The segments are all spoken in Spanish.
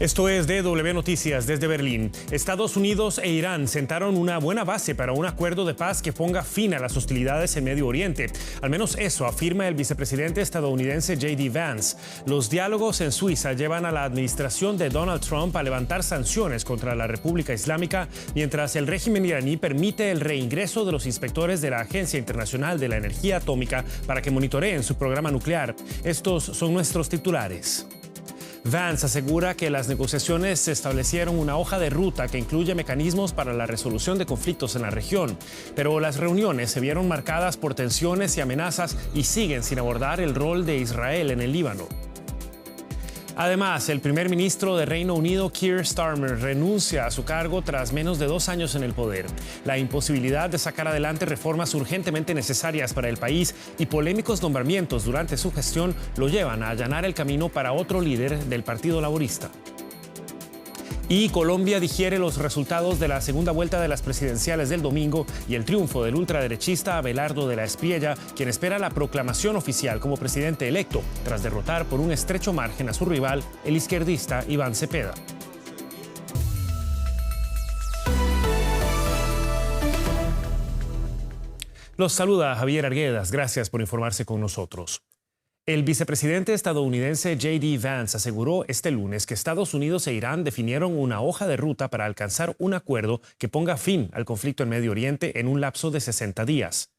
Esto es DW Noticias desde Berlín. Estados Unidos e Irán sentaron una buena base para un acuerdo de paz que ponga fin a las hostilidades en Medio Oriente. Al menos eso afirma el vicepresidente estadounidense J.D. Vance. Los diálogos en Suiza llevan a la administración de Donald Trump a levantar sanciones contra la República Islámica, mientras el régimen iraní permite el reingreso de los inspectores de la Agencia Internacional de la Energía Atómica para que monitoreen su programa nuclear. Estos son nuestros titulares. Vance asegura que las negociaciones establecieron una hoja de ruta que incluye mecanismos para la resolución de conflictos en la región, pero las reuniones se vieron marcadas por tensiones y amenazas y siguen sin abordar el rol de Israel en el Líbano. Además, el primer ministro de Reino Unido, Keir Starmer, renuncia a su cargo tras menos de 2 años en el poder. La imposibilidad de sacar adelante reformas urgentemente necesarias para el país y polémicos nombramientos durante su gestión lo llevan a allanar el camino para otro líder del Partido Laborista. Y Colombia digiere los resultados de la segunda vuelta de las presidenciales del domingo y el triunfo del ultraderechista Abelardo de la Espriella, quien espera la proclamación oficial como presidente electo, tras derrotar por un estrecho margen a su rival, el izquierdista Iván Cepeda. Los saluda Javier Arguedas. Gracias por informarse con nosotros. El vicepresidente estadounidense J.D. Vance aseguró este lunes que Estados Unidos e Irán definieron una hoja de ruta para alcanzar un acuerdo que ponga fin al conflicto en Medio Oriente en un lapso de 60 días.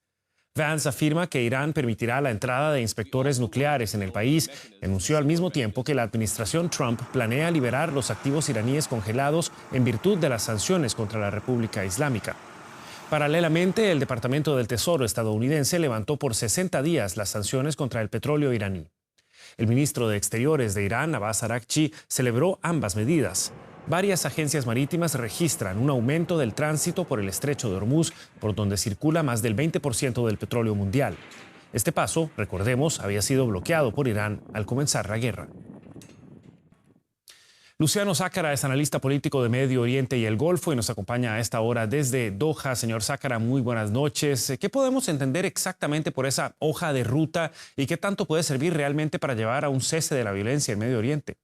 Vance afirma que Irán permitirá la entrada de inspectores nucleares en el país y anunció al mismo tiempo que la administración Trump planea liberar los activos iraníes congelados en virtud de las sanciones contra la República Islámica. Paralelamente, el Departamento del Tesoro estadounidense levantó por 60 días las sanciones contra el petróleo iraní. El ministro de Exteriores de Irán, Abbas Araghchi, celebró ambas medidas. Varias agencias marítimas registran un aumento del tránsito por el estrecho de Hormuz, por donde circula más del 20% del petróleo mundial. Este paso, recordemos, había sido bloqueado por Irán al comenzar la guerra. Luciano Zácara es analista político de Medio Oriente y el Golfo y nos acompaña a esta hora desde Doha. Señor Zácara, muy buenas noches. ¿Qué podemos entender exactamente por esa hoja de ruta y qué tanto puede servir realmente para llevar a un cese de la violencia en Medio Oriente?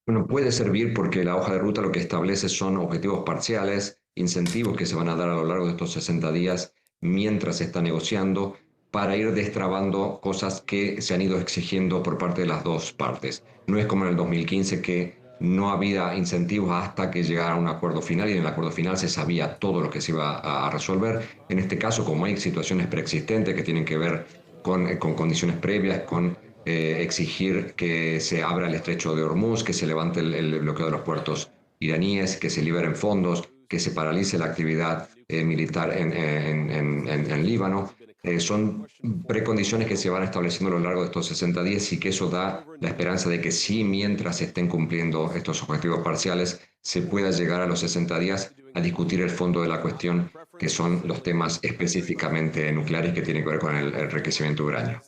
Bueno, puede servir porque la hoja de ruta lo que establece son objetivos parciales, incentivos que se van a dar a lo largo de estos 60 días mientras se está negociando, para ir destrabando cosas que se han ido exigiendo por parte de las dos partes. No es como en el 2015 que no había incentivos hasta que llegara a un acuerdo final y en el acuerdo final se sabía todo lo que se iba a resolver. En este caso, como hay situaciones preexistentes que tienen que ver con condiciones previas, con exigir que se abra el estrecho de Hormuz, que se levante el bloqueo de los puertos iraníes, que se liberen fondos, que se paralice la actividad militar en Líbano. Son precondiciones que se van estableciendo a lo largo de estos 60 días y que eso da la esperanza de que sí, mientras se estén cumpliendo estos objetivos parciales, se pueda llegar a los 60 días a discutir el fondo de la cuestión, que son los temas específicamente nucleares que tienen que ver con el enriquecimiento de uranio.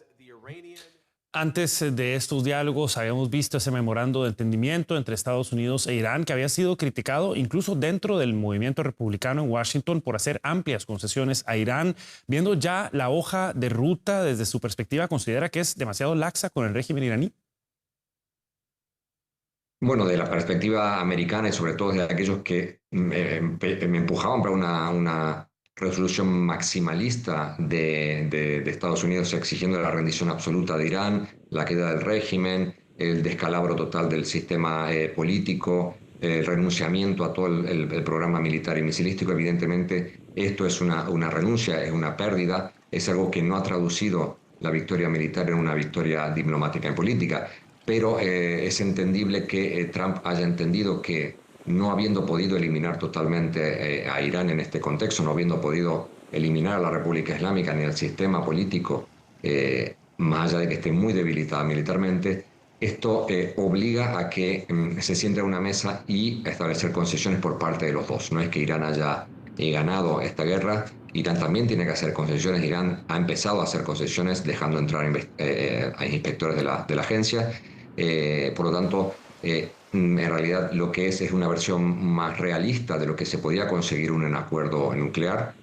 Antes de estos diálogos habíamos visto ese memorando de entendimiento entre Estados Unidos e Irán que había sido criticado incluso dentro del movimiento republicano en Washington por hacer amplias concesiones a Irán. Viendo ya la hoja de ruta desde su perspectiva, ¿considera que es demasiado laxa con el régimen iraní? Bueno, de la perspectiva americana y sobre todo de aquellos que me empujaban para una resolución maximalista de Estados Unidos exigiendo la rendición absoluta de Irán, la queda del régimen, el descalabro total del sistema político, el renunciamiento a todo el programa militar y misilístico. Evidentemente, esto es una renuncia, es una pérdida, es algo que no ha traducido la victoria militar en una victoria diplomática y política. Pero es entendible que Trump haya entendido que no habiendo podido eliminar totalmente a Irán en este contexto, no habiendo podido eliminar a la República Islámica ni al sistema político, más allá de que esté muy debilitada militarmente, esto obliga a que se siente a una mesa y a establecer concesiones por parte de los dos. No es que Irán haya ganado esta guerra, Irán también tiene que hacer concesiones. Irán ha empezado a hacer concesiones dejando entrar a inspectores de la agencia. Por lo tanto, en realidad lo que es una versión más realista de lo que se podía conseguir un acuerdo nuclear,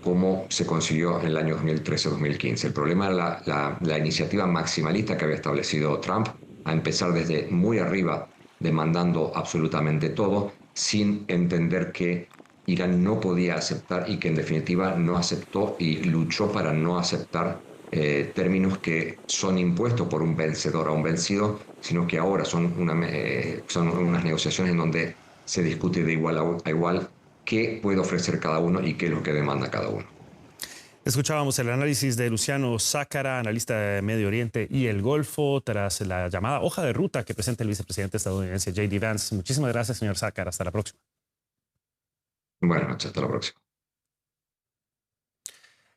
como se consiguió en el año 2013-2015. El problema era la iniciativa maximalista que había establecido Trump a empezar desde muy arriba, demandando absolutamente todo, sin entender que Irán no podía aceptar y que en definitiva no aceptó y luchó para no aceptar términos que son impuestos por un vencedor a un vencido, sino que ahora son unas negociaciones en donde se discute de igual a igual qué puede ofrecer cada uno y qué es lo que demanda cada uno. Escuchábamos el análisis de Luciano Zácara, analista de Medio Oriente y el Golfo, tras la llamada hoja de ruta que presenta el vicepresidente estadounidense J.D. Vance. Muchísimas gracias, señor Zácara. Hasta la próxima. Buenas noches, hasta la próxima.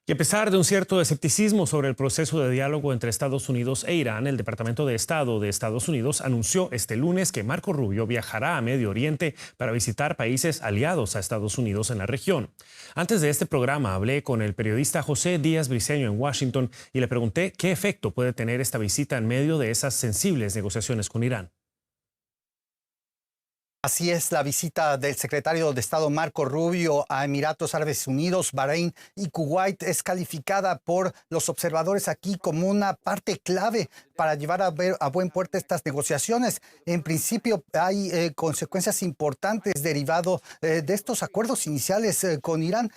Y a pesar de un cierto escepticismo sobre el proceso de diálogo entre Estados Unidos e Irán, el Departamento de Estado de Estados Unidos anunció este lunes que Marco Rubio viajará a Medio Oriente para visitar países aliados a Estados Unidos en la región. Antes de este programa hablé con el periodista José Díaz Briceño en Washington y le pregunté qué efecto puede tener esta visita en medio de esas sensibles negociaciones con Irán. Así es, la visita del secretario de Estado Marco Rubio a Emiratos Árabes Unidos, Bahrein y Kuwait es calificada por los observadores aquí como una parte clave para llevar a buen puerto estas negociaciones. En principio hay consecuencias importantes derivado de estos acuerdos iniciales con Irán.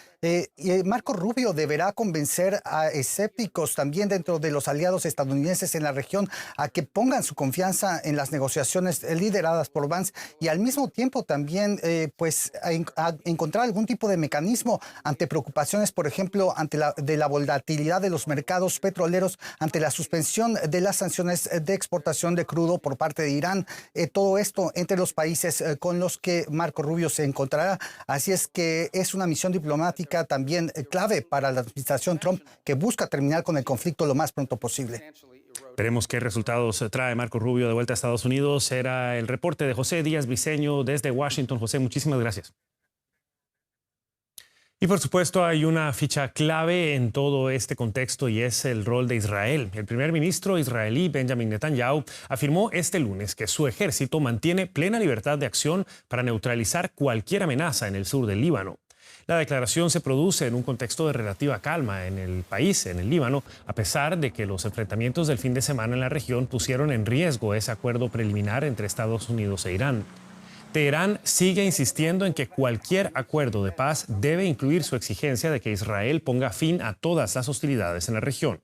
Marco Rubio deberá convencer a escépticos también dentro de los aliados estadounidenses en la región a que pongan su confianza en las negociaciones lideradas por Vance y al mismo tiempo también a encontrar algún tipo de mecanismo ante preocupaciones, por ejemplo, de la volatilidad de los mercados petroleros, ante la suspensión de las sanciones de exportación de crudo por parte de Irán. Todo esto entre los países con los que Marco Rubio se encontrará. Así es que es una misión diplomática también clave para la administración Trump, que busca terminar con el conflicto lo más pronto posible. Veremos qué resultados trae Marco Rubio de vuelta a Estados Unidos. Era el reporte de José Díaz Briceño desde Washington. José, muchísimas gracias. Y por supuesto hay una ficha clave en todo este contexto y es el rol de Israel. El primer ministro israelí Benjamin Netanyahu afirmó este lunes que su ejército mantiene plena libertad de acción para neutralizar cualquier amenaza en el sur del Líbano. La declaración se produce en un contexto de relativa calma en el país, en el Líbano, a pesar de que los enfrentamientos del fin de semana en la región pusieron en riesgo ese acuerdo preliminar entre Estados Unidos e Irán. Teherán sigue insistiendo en que cualquier acuerdo de paz debe incluir su exigencia de que Israel ponga fin a todas las hostilidades en la región.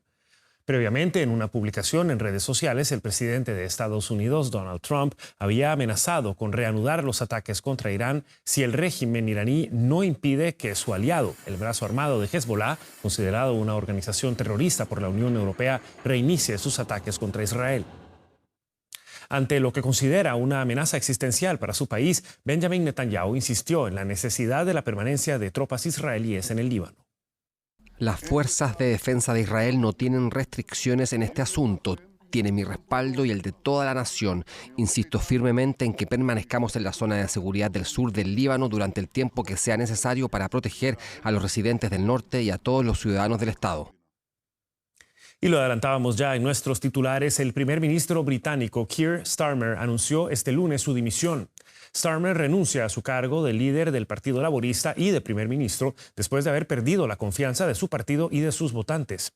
Previamente, en una publicación en redes sociales, el presidente de Estados Unidos, Donald Trump, había amenazado con reanudar los ataques contra Irán si el régimen iraní no impide que su aliado, el brazo armado de Hezbollah, considerado una organización terrorista por la Unión Europea, reinicie sus ataques contra Israel. Ante lo que considera una amenaza existencial para su país, Benjamin Netanyahu insistió en la necesidad de la permanencia de tropas israelíes en el Líbano. Las fuerzas de defensa de Israel no tienen restricciones en este asunto. Tiene mi respaldo y el de toda la nación. Insisto firmemente en que permanezcamos en la zona de seguridad del sur del Líbano durante el tiempo que sea necesario para proteger a los residentes del norte y a todos los ciudadanos del Estado. Y lo adelantábamos ya en nuestros titulares, el primer ministro británico Keir Starmer anunció este lunes su dimisión. Starmer renuncia a su cargo de líder del Partido Laborista y de primer ministro después de haber perdido la confianza de su partido y de sus votantes.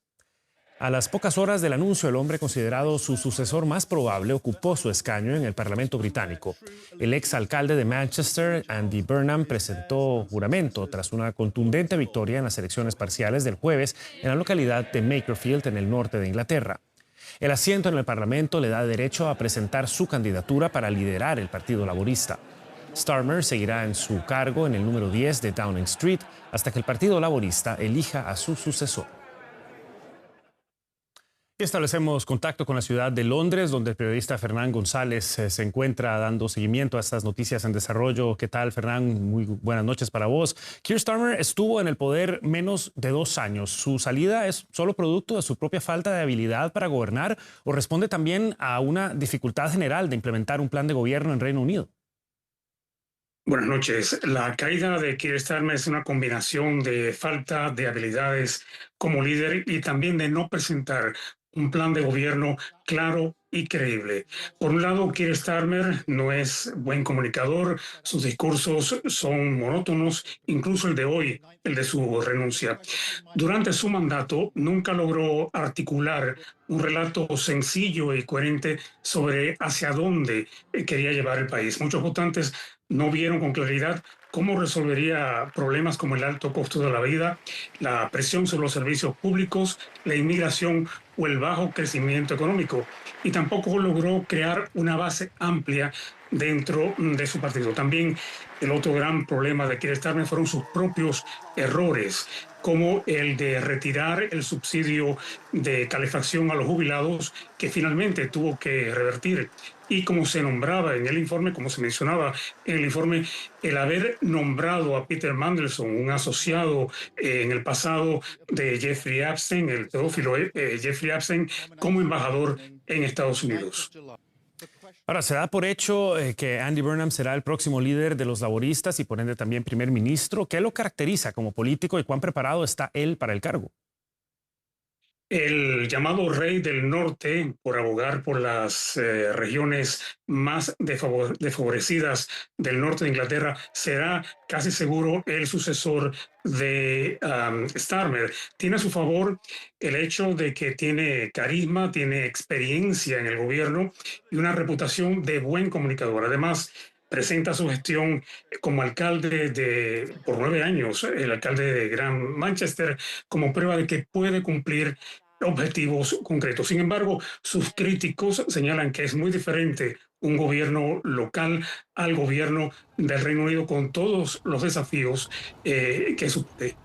A las pocas horas del anuncio, el hombre considerado su sucesor más probable ocupó su escaño en el Parlamento británico. El exalcalde de Manchester, Andy Burnham, presentó juramento tras una contundente victoria en las elecciones parciales del jueves en la localidad de Makerfield, en el norte de Inglaterra. El asiento en el Parlamento le da derecho a presentar su candidatura para liderar el Partido Laborista. Starmer seguirá en su cargo en el número 10 de Downing Street hasta que el Partido Laborista elija a su sucesor. Y establecemos contacto con la ciudad de Londres, donde el periodista Fernán González se encuentra dando seguimiento a estas noticias en desarrollo. ¿Qué tal, Fernán? Muy buenas noches para vos. Keir Starmer estuvo en el poder menos de 2 años. ¿Su salida es solo producto de su propia falta de habilidad para gobernar o responde también a una dificultad general de implementar un plan de gobierno en Reino Unido? Buenas noches. La caída de Keir Starmer es una combinación de falta de habilidades como líder y también de no presentar un plan de gobierno claro y creíble. Por un lado, Keir Starmer no es buen comunicador, sus discursos son monótonos, incluso el de hoy, el de su renuncia. Durante su mandato nunca logró articular un relato sencillo y coherente sobre hacia dónde quería llevar el país. Muchos votantes no vieron con claridad cómo resolvería problemas como el alto costo de la vida, la presión sobre los servicios públicos, la inmigración o el bajo crecimiento económico. Y tampoco logró crear una base amplia dentro de su partido. También el otro gran problema de Keir Starmer fueron sus propios errores, como el de retirar el subsidio de calefacción a los jubilados, que finalmente tuvo que revertir. Y como se nombraba en el informe, como se mencionaba en el informe, el haber nombrado a Peter Mandelson, un asociado en el pasado de Jeffrey Epstein, el pedófilo Jeffrey Epstein, como embajador en Estados Unidos. Ahora, se da por hecho que Andy Burnham será el próximo líder de los laboristas y por ende también primer ministro. ¿Qué lo caracteriza como político y cuán preparado está él para el cargo? El llamado rey del norte, por abogar por las regiones más desfavorecidas del norte de Inglaterra, será casi seguro el sucesor de Starmer. Tiene a su favor el hecho de que tiene carisma, tiene experiencia en el gobierno y una reputación de buen comunicador. Además, presenta su gestión como alcalde por 9 años, el alcalde de Gran Manchester, como prueba de que puede cumplir objetivos concretos. Sin embargo, sus críticos señalan que es muy diferente un gobierno local al gobierno del Reino Unido con todos los desafíos que supone.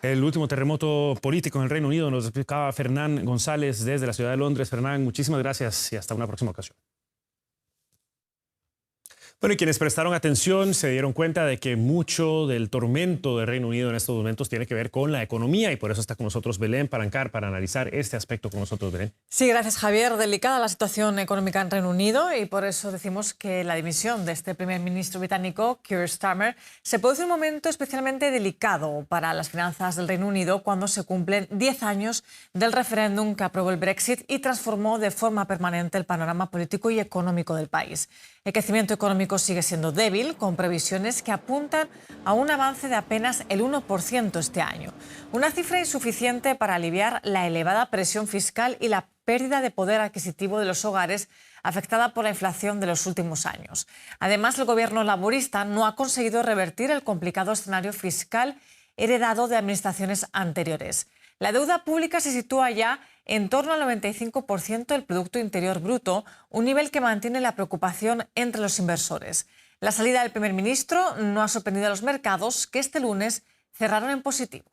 El último terremoto político en el Reino Unido nos explicaba Fernán González desde la ciudad de Londres. Fernán, muchísimas gracias y hasta una próxima ocasión. Bueno, y quienes prestaron atención se dieron cuenta de que mucho del tormento del Reino Unido en estos momentos tiene que ver con la economía y por eso está con nosotros Belén Parancar para analizar este aspecto con nosotros, Belén. Sí, gracias, Javier. Delicada la situación económica en Reino Unido y por eso decimos que la dimisión de este primer ministro británico, Keir Starmer, se produce en un momento especialmente delicado para las finanzas del Reino Unido cuando se cumplen 10 años del referéndum que aprobó el Brexit y transformó de forma permanente el panorama político y económico del país. El crecimiento económico sigue siendo débil, con previsiones que apuntan a un avance de apenas el 1% este año. Una cifra insuficiente para aliviar la elevada presión fiscal y la pérdida de poder adquisitivo de los hogares afectada por la inflación de los últimos años. Además, el gobierno laborista no ha conseguido revertir el complicado escenario fiscal heredado de administraciones anteriores. La deuda pública se sitúa ya en torno al 95% del Producto Interior Bruto, un nivel que mantiene la preocupación entre los inversores. La salida del primer ministro no ha sorprendido a los mercados, que este lunes cerraron en positivo.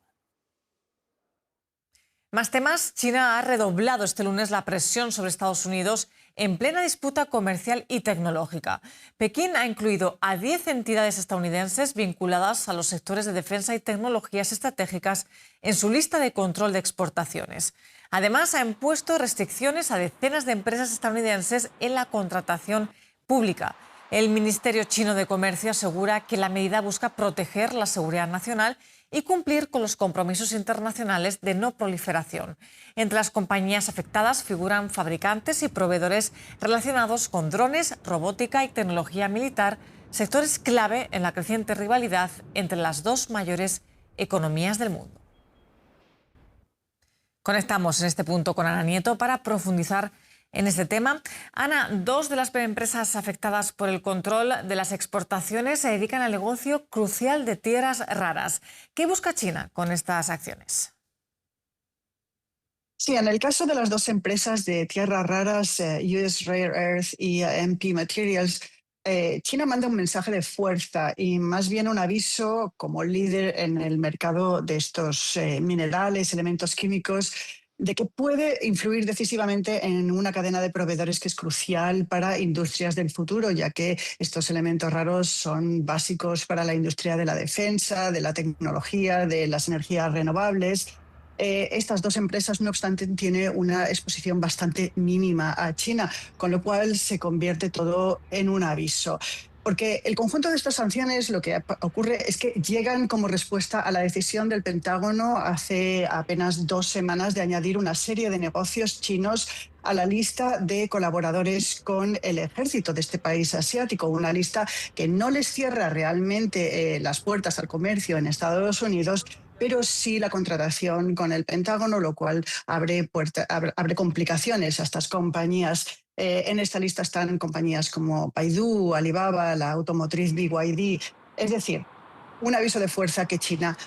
Más temas, China ha redoblado este lunes la presión sobre Estados Unidos en plena disputa comercial y tecnológica. Pekín ha incluido a 10 entidades estadounidenses vinculadas a los sectores de defensa y tecnologías estratégicas en su lista de control de exportaciones. Además, ha impuesto restricciones a decenas de empresas estadounidenses en la contratación pública. El Ministerio Chino de Comercio asegura que la medida busca proteger la seguridad nacional y cumplir con los compromisos internacionales de no proliferación. Entre las compañías afectadas figuran fabricantes y proveedores relacionados con drones, robótica y tecnología militar, sectores clave en la creciente rivalidad entre las dos mayores economías del mundo. Conectamos en este punto con Ana Nieto para profundizar en este tema. Ana, dos de las empresas afectadas por el control de las exportaciones se dedican al negocio crucial de tierras raras. ¿Qué busca China con estas acciones? Sí, en el caso de las dos empresas de tierras raras, US Rare Earth y MP Materials, China manda un mensaje de fuerza y más bien un aviso como líder en el mercado de estos minerales, elementos químicos, de que puede influir decisivamente en una cadena de proveedores que es crucial para industrias del futuro, ya que estos elementos raros son básicos para la industria de la defensa, de la tecnología, de las energías renovables. Estas dos empresas, no obstante, tienen una exposición bastante mínima a China, con lo cual se convierte todo en un aviso. Porque el conjunto de estas sanciones, lo que ocurre es que llegan como respuesta a la decisión del Pentágono hace apenas 2 semanas de añadir una serie de negocios chinos a la lista de colaboradores con el ejército de este país asiático, una lista que no les cierra realmente las puertas al comercio en Estados Unidos, pero sí la contratación con el Pentágono, lo cual abre complicaciones a estas compañías. En esta lista están compañías como Baidu, Alibaba, la automotriz BYD. Es decir, un aviso de fuerza que China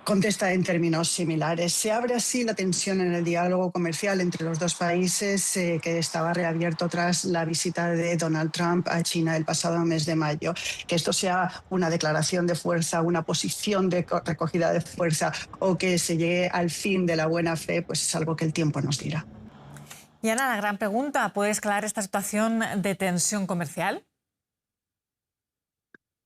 contesta en términos similares. Se abre así la tensión en el diálogo comercial entre los dos países que estaba reabierto tras la visita de Donald Trump a China el pasado mes de mayo. Que esto sea una declaración de fuerza, una posición de recogida de fuerza o que se llegue al fin de la buena fe, pues es algo que el tiempo nos dirá. Y Ana, la gran pregunta, ¿puede escalar esta situación de tensión comercial?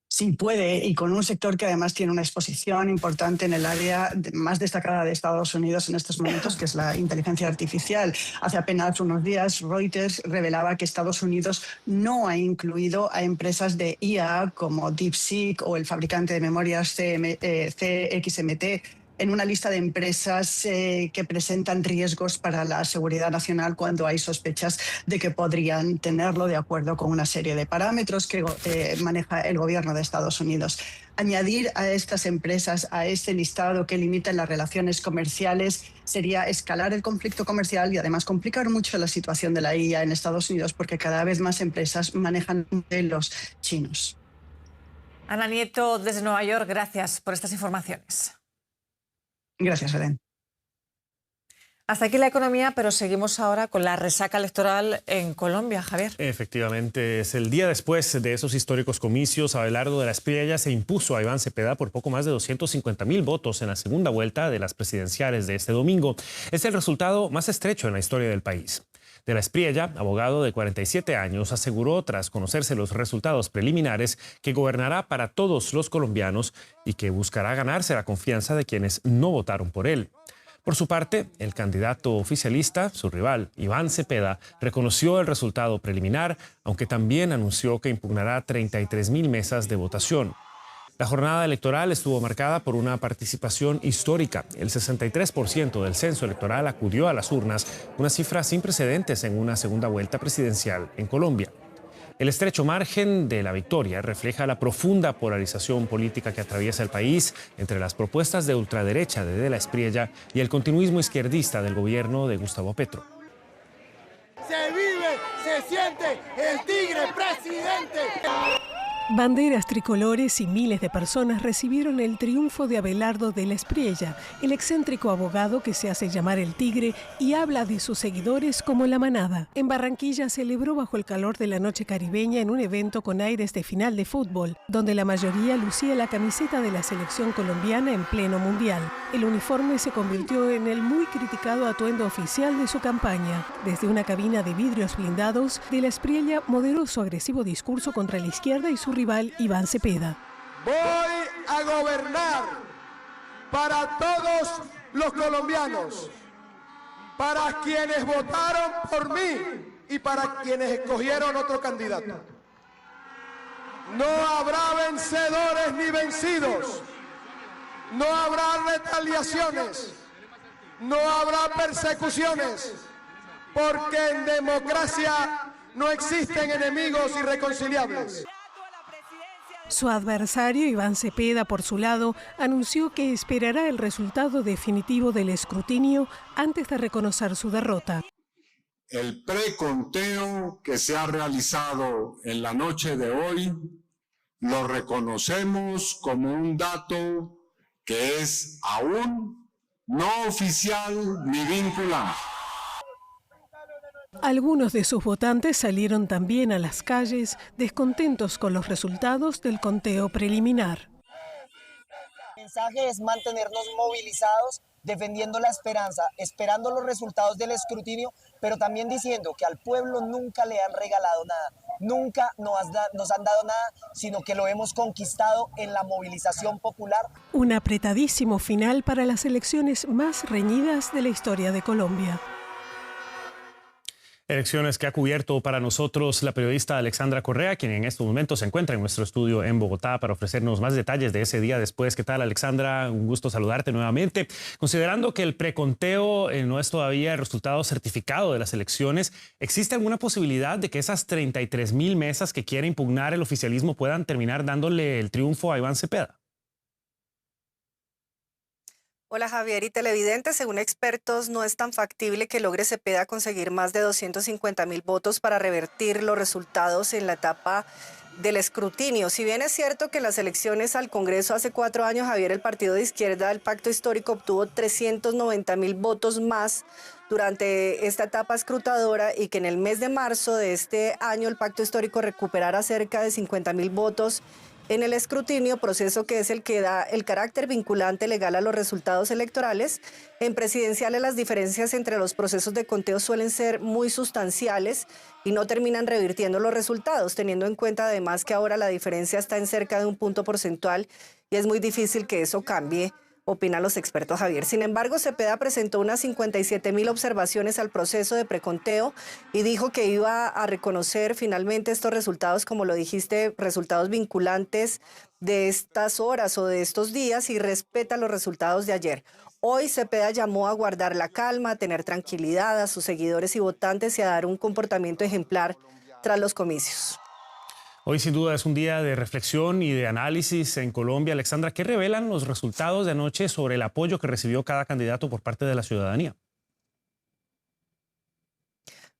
Sí, puede, y con un sector que además tiene una exposición importante en el área más destacada de Estados Unidos en estos momentos, que es la inteligencia artificial. Hace apenas unos días, Reuters revelaba que Estados Unidos no ha incluido a empresas de IA como DeepSeek o el fabricante de memorias CXMT en una lista de empresas que presentan riesgos para la seguridad nacional cuando hay sospechas de que podrían tenerlo, de acuerdo con una serie de parámetros que maneja el gobierno de Estados Unidos. Añadir a estas empresas a este listado que limita las relaciones comerciales sería escalar el conflicto comercial y además complicar mucho la situación de la IA en Estados Unidos, porque cada vez más empresas manejan modelos chinos. Ana Nieto, desde Nueva York, gracias por estas informaciones. Gracias, Belén. Hasta aquí la economía, pero seguimos ahora con la resaca electoral en Colombia, Javier. Efectivamente, es el día después de esos históricos comicios. Abelardo de la Espriella se impuso a Iván Cepeda por poco más de 250.000 votos en la segunda vuelta de las presidenciales de este domingo. Es el resultado más estrecho en la historia del país. De la Espriella, abogado de 47 años, aseguró tras conocerse los resultados preliminares que gobernará para todos los colombianos y que buscará ganarse la confianza de quienes no votaron por él. Por su parte, el candidato oficialista, su rival, Iván Cepeda, reconoció el resultado preliminar, aunque también anunció que impugnará 33.000 mesas de votación. La jornada electoral estuvo marcada por una participación histórica. El 63% del censo electoral acudió a las urnas, una cifra sin precedentes en una segunda vuelta presidencial en Colombia. El estrecho margen de la victoria refleja la profunda polarización política que atraviesa el país entre las propuestas de ultraderecha de la Espriella y el continuismo izquierdista del gobierno de Gustavo Petro. Se vive, se siente el tigre presidente. Banderas tricolores y miles de personas recibieron el triunfo de Abelardo de la Espriella, el excéntrico abogado que se hace llamar el Tigre y habla de sus seguidores como la manada. En Barranquilla celebró bajo el calor de la noche caribeña en un evento con aires de final de fútbol, donde la mayoría lucía la camiseta de la selección colombiana en pleno mundial. El uniforme se convirtió en el muy criticado atuendo oficial de su campaña. Desde una cabina de vidrios blindados, de la Espriella moderó su agresivo discurso contra la izquierda y su rival Iván Cepeda. Voy a gobernar para todos los colombianos, para quienes votaron por mí y para quienes escogieron otro candidato. No habrá vencedores ni vencidos, no habrá retaliaciones, no habrá persecuciones, porque en democracia no existen enemigos irreconciliables. Su adversario, Iván Cepeda, por su lado, anunció que esperará el resultado definitivo del escrutinio antes de reconocer su derrota. El preconteo que se ha realizado en la noche de hoy lo reconocemos como un dato que es aún no oficial ni vinculante. Algunos de sus votantes salieron también a las calles descontentos con los resultados del conteo preliminar. El mensaje es mantenernos movilizados, defendiendo la esperanza, esperando los resultados del escrutinio, pero también diciendo que al pueblo nunca le han regalado nada, nunca nos han dado nada, sino que lo hemos conquistado en la movilización popular. Un apretadísimo final para las elecciones más reñidas de la historia de Colombia. Elecciones que ha cubierto para nosotros la periodista Alexandra Correa, quien en estos momentos se encuentra en nuestro estudio en Bogotá para ofrecernos más detalles de ese día después. ¿Qué tal, Alexandra? Un gusto saludarte nuevamente. Considerando que el preconteo no es todavía el resultado certificado de las elecciones, ¿existe alguna posibilidad de que esas 33,000 mesas que quiere impugnar el oficialismo puedan terminar dándole el triunfo a Iván Cepeda? Hola Javier y televidentes, según expertos no es tan factible que logre Cepeda conseguir más de 250,000 votos para revertir los resultados en la etapa del escrutinio. Si bien es cierto que en las elecciones al Congreso hace 4 años, Javier, el partido de izquierda del Pacto Histórico obtuvo 390,000 votos más durante esta etapa escrutadora y que en el mes de marzo de este año el Pacto Histórico recuperara cerca de 50,000 votos en el escrutinio, proceso que es el que da el carácter vinculante legal a los resultados electorales. En presidenciales las diferencias entre los procesos de conteo suelen ser muy sustanciales y no terminan revirtiendo los resultados, teniendo en cuenta además que ahora la diferencia está en cerca de un punto porcentual y es muy difícil que eso cambie, opinan los expertos, Javier. Sin embargo, Cepeda presentó unas 57,000 observaciones al proceso de preconteo y dijo que iba a reconocer finalmente estos resultados, como lo dijiste, resultados vinculantes de estas horas o de estos días y respeta los resultados de ayer. Hoy Cepeda llamó a guardar la calma, a tener tranquilidad a sus seguidores y votantes y a dar un comportamiento ejemplar tras los comicios. Hoy sin duda es un día de reflexión y de análisis en Colombia. Alexandra, ¿qué revelan los resultados de anoche sobre el apoyo que recibió cada candidato por parte de la ciudadanía?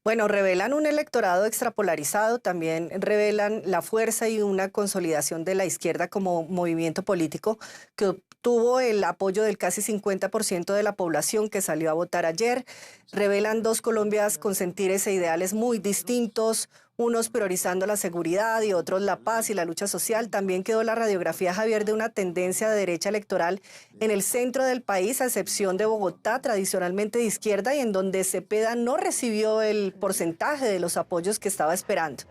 Bueno, revelan un electorado extrapolarizado, también revelan la fuerza y una consolidación de la izquierda como movimiento político que obtuvo el apoyo del casi 50% de la población que salió a votar ayer. Revelan dos Colombias con sentires e ideales muy distintos, unos priorizando la seguridad y otros la paz y la lucha social. También quedó la radiografía, Javier, de una tendencia de derecha electoral en el centro del país, a excepción de Bogotá, tradicionalmente de izquierda, y en donde Cepeda no recibió el porcentaje de los apoyos que estaba esperando.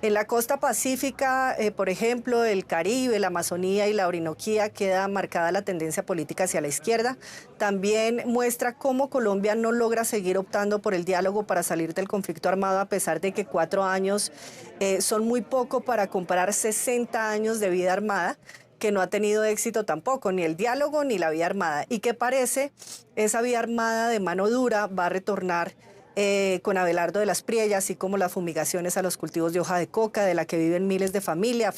En la costa pacífica, por ejemplo, el Caribe, la Amazonía y la Orinoquía, queda marcada la tendencia política hacia la izquierda. También muestra cómo Colombia no logra seguir optando por el diálogo para salir del conflicto armado, a pesar de que 4 años son muy poco para comparar 60 años de vida armada, que no ha tenido éxito tampoco, ni el diálogo ni la vía armada, y que parece esa vía armada de mano dura va a retornar con Abelardo de la Espriella, así como las fumigaciones a los cultivos de hoja de coca, de la que viven miles de familias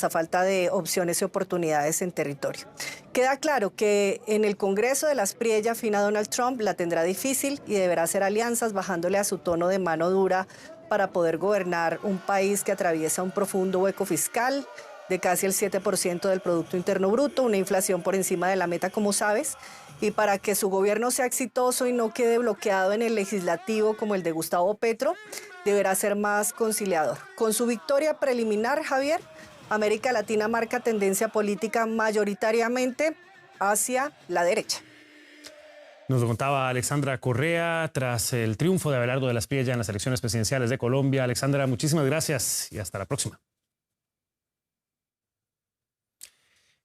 a falta de opciones y oportunidades en territorio. Queda claro que en el Congreso de la Espriella, fina Donald Trump la tendrá difícil y deberá hacer alianzas bajándole a su tono de mano dura para poder gobernar un país que atraviesa un profundo hueco fiscal de casi el 7% del Producto Interno Bruto, una inflación por encima de la meta, como sabes, y para que su gobierno sea exitoso y no quede bloqueado en el legislativo como el de Gustavo Petro, deberá ser más conciliador. Con su victoria preliminar, Javier, América Latina marca tendencia política mayoritariamente hacia la derecha. Nos lo contaba Alexandra Correa tras el triunfo de Abelardo de la Espriella en las elecciones presidenciales de Colombia. Alexandra, muchísimas gracias y hasta la próxima.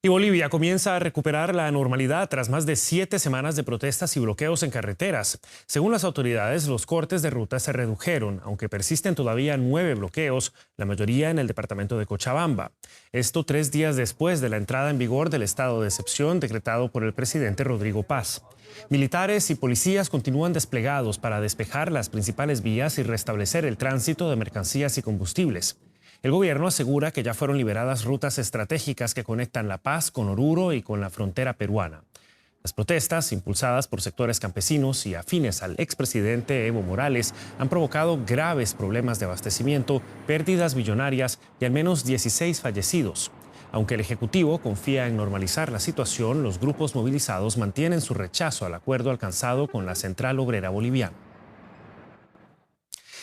Y Bolivia comienza a recuperar la normalidad tras más de 7 semanas de protestas y bloqueos en carreteras. Según las autoridades, los cortes de ruta se redujeron, aunque persisten todavía 9 bloqueos, la mayoría en el departamento de Cochabamba. Esto 3 días después de la entrada en vigor del estado de excepción decretado por el presidente Rodrigo Paz. Militares y policías continúan desplegados para despejar las principales vías y restablecer el tránsito de mercancías y combustibles. El gobierno asegura que ya fueron liberadas rutas estratégicas que conectan La Paz con Oruro y con la frontera peruana. Las protestas, impulsadas por sectores campesinos y afines al expresidente Evo Morales, han provocado graves problemas de abastecimiento, pérdidas millonarias y al menos 16 fallecidos. Aunque el Ejecutivo confía en normalizar la situación, los grupos movilizados mantienen su rechazo al acuerdo alcanzado con la Central Obrera Boliviana.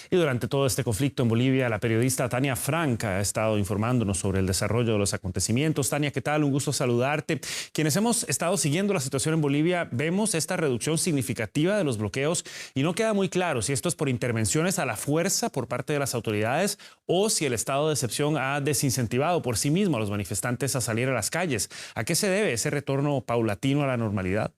Y durante todo este conflicto en Bolivia, la periodista Tania Frank ha estado informándonos sobre el desarrollo de los acontecimientos. Tania, ¿qué tal? Un gusto saludarte. Quienes hemos estado siguiendo la situación en Bolivia, vemos esta reducción significativa de los bloqueos y no queda muy claro si esto es por intervenciones a la fuerza por parte de las autoridades o si el estado de excepción ha desincentivado por sí mismo a los manifestantes a salir a las calles. ¿A qué se debe ese retorno paulatino a la normalidad?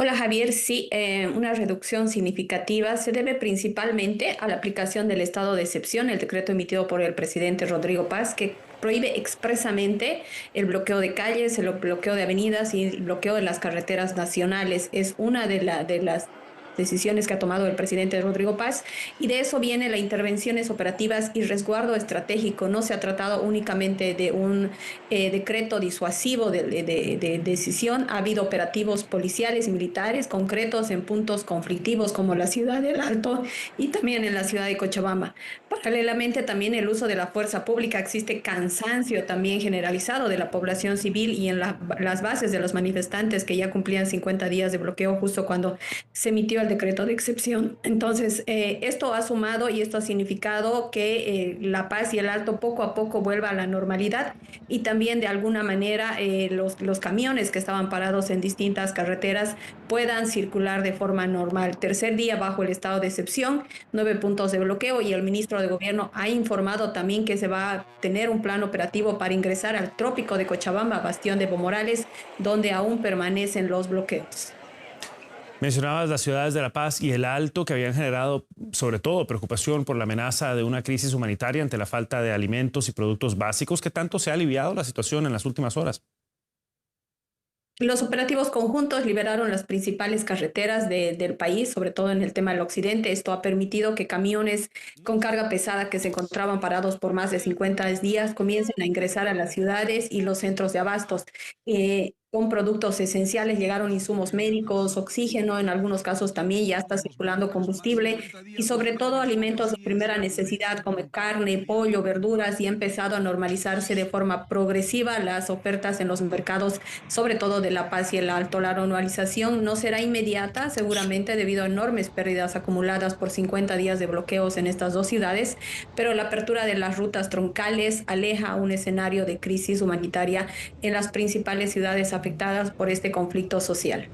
Hola Javier, sí, una reducción significativa se debe principalmente a la aplicación del estado de excepción, el decreto emitido por el presidente Rodrigo Paz, que prohíbe expresamente el bloqueo de calles, el bloqueo de avenidas y el bloqueo de las carreteras nacionales. Es una de las decisiones que ha tomado el presidente Rodrigo Paz, y de eso viene las intervenciones operativas y resguardo estratégico. No se ha tratado únicamente de un decreto disuasivo de decisión. Ha habido operativos policiales y militares concretos en puntos conflictivos como la ciudad del Alto y también en la ciudad de Cochabamba. Paralelamente, también el uso de la fuerza pública. Existe cansancio también generalizado de la población civil y en las bases de los manifestantes que ya cumplían 50 días de bloqueo justo cuando se emitió el decreto de excepción. Entonces, esto ha sumado y esto ha significado que La Paz y el Alto poco a poco vuelva a la normalidad, y también de alguna manera los camiones que estaban parados en distintas carreteras puedan circular de forma normal. Tercer día bajo el estado de excepción, 9 puntos de bloqueo, y el ministro de Gobierno ha informado también que se va a tener un plan operativo para ingresar al trópico de Cochabamba, bastión de Evo Morales, donde aún permanecen los bloqueos. Mencionabas las ciudades de La Paz y el Alto, que habían generado sobre todo preocupación por la amenaza de una crisis humanitaria ante la falta de alimentos y productos básicos. ¿Qué tanto se ha aliviado la situación en las últimas horas? Los operativos conjuntos liberaron las principales carreteras del país, sobre todo en el tema del occidente. Esto ha permitido que camiones con carga pesada que se encontraban parados por más de 50 días comiencen a ingresar a las ciudades y los centros de abastos. Con productos esenciales llegaron insumos médicos, oxígeno, en algunos casos también ya está circulando combustible, y sobre todo alimentos de primera necesidad como carne, pollo, verduras, y ha empezado a normalizarse de forma progresiva las ofertas en los mercados, sobre todo de La Paz y el Alto. La normalización no será inmediata, seguramente debido a enormes pérdidas acumuladas por 50 días de bloqueos en estas dos ciudades, pero la apertura de las rutas troncales aleja un escenario de crisis humanitaria en las principales ciudades afectadas por este conflicto social.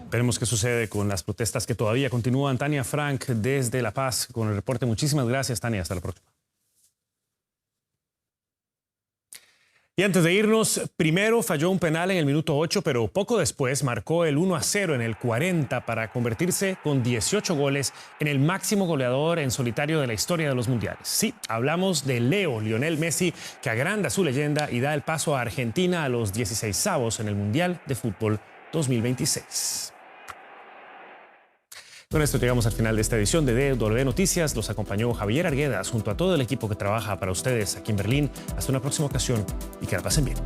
Veremos qué sucede con las protestas que todavía continúan. Tania Frank desde La Paz con el reporte. Muchísimas gracias, Tania. Hasta la próxima. Y antes de irnos, primero falló un penal en el minuto 8, pero poco después marcó el 1-0 en el 40 para convertirse con 18 goles en el máximo goleador en solitario de la historia de los mundiales. Sí, hablamos de Lionel Messi, que agranda su leyenda y da el paso a Argentina a los 16avos en el Mundial de Fútbol 2026. Con esto llegamos al final de esta edición de DW Noticias. Los acompañó Javier Arguedas junto a todo el equipo que trabaja para ustedes aquí en Berlín. Hasta una próxima ocasión y que la pasen bien.